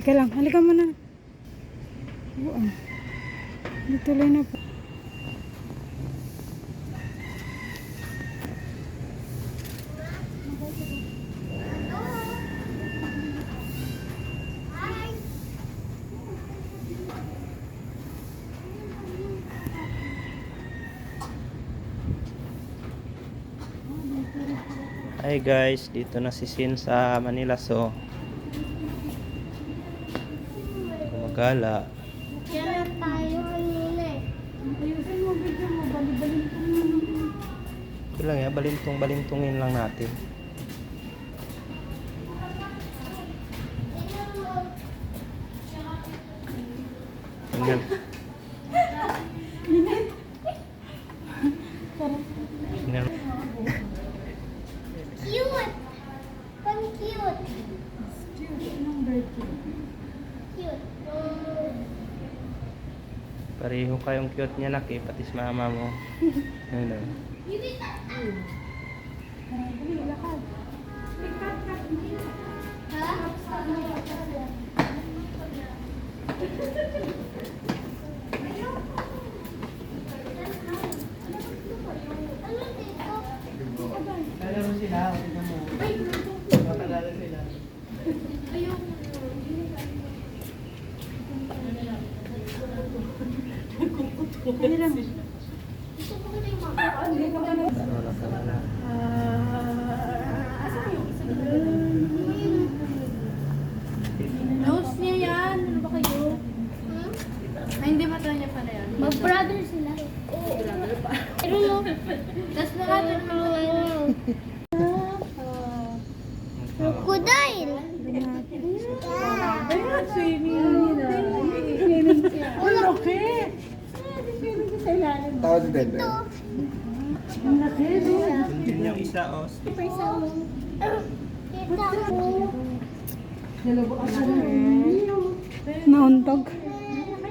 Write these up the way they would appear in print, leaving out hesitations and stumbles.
Teka lang, halika mo na. Oo. Tuloy na po. Hi guys, dito na si Sin sa Manila. So gumagala. Kaya tayo kanina eh. Ayusin mo, video mo. Bali-balintong mo. Ito lang ya, balintong-balintungin lang natin. Tingnan. Tingnan. Cute! Pang cute! Anong birthday? Cute. Pareho kayong cute niya nak eh, pati si mama mo. Ano? Dali, lakad. Lalaro sila, tingnan mo. Makalala sila. Dali lang. Nose niya yan. Ano ba kayo? Ay, hindi ba niya pala yan? Mag-brother sila. Brother pa. Pero no. Tapos nakatid mo ngayon. Crocodile! Ayan, swimming na. Ang laki. Tawad si Dede. Ang laki, no? Yun yung isa oh. Kita ko. Nauntog.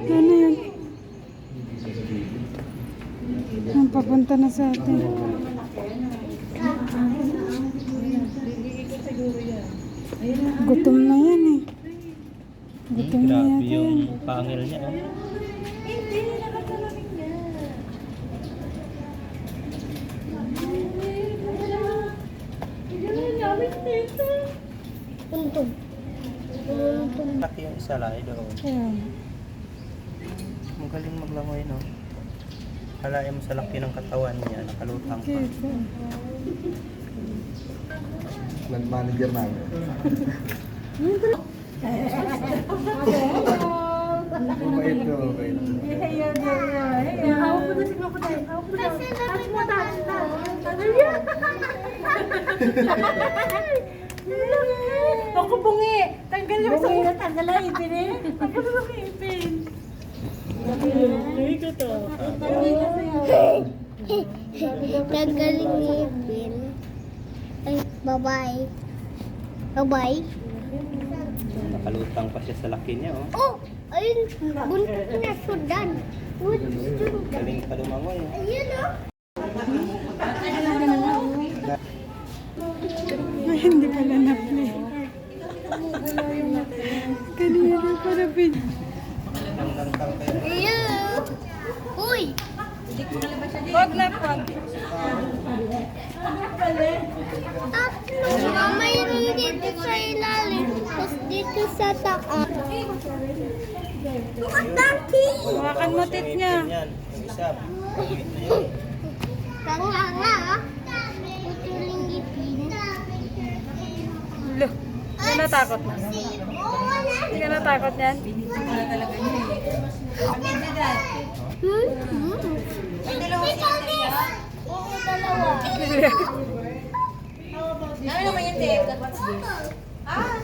Ano yan? Ang papunta na sa atin. Gutom na yan eh. Gutom na Grabe yata yung yan. pangil niya oh. Hindi, nakatulogin niya. Untog. Untog. Laki yung isa lang doon. Ayan. Magaling maglangoy no. Kalayan mo sa laki ng katawan niya, nakalutang pa. Kiko. Land manager namin. Mabait ko, mabait. Hawak mo na si Crocodile. Hawak mo na. Kasi Touch mo, touch, touch. Ako bungi. Tanggal yung sa una. Tanggal ang ipin eh. Tanggal yung ipin. Ay, ko to. Nagaling ngipin. Ay, bye-bye. Bye-bye. Nakalutang pa siya sa laki niya oh. Oh! Ayun! Buntot na sudan. Galing pa lumangoy oh. Ayun oh! Ay, hindi pala na-play. Kanina pala video. Ayun! Uy! Huwag na po. Tatlo! Mayroon dito sa ilalim. Tapos dito sa taas. Monkey! Hawakan mo tit niya. Yan, yung isa. Maliit na yun. Tanga nga! Putuling ngipin. Lo. Hindi ka natakot na. Hindi ka natakot niyan. Oo, dalawa. Ano naman yung tape? Ah,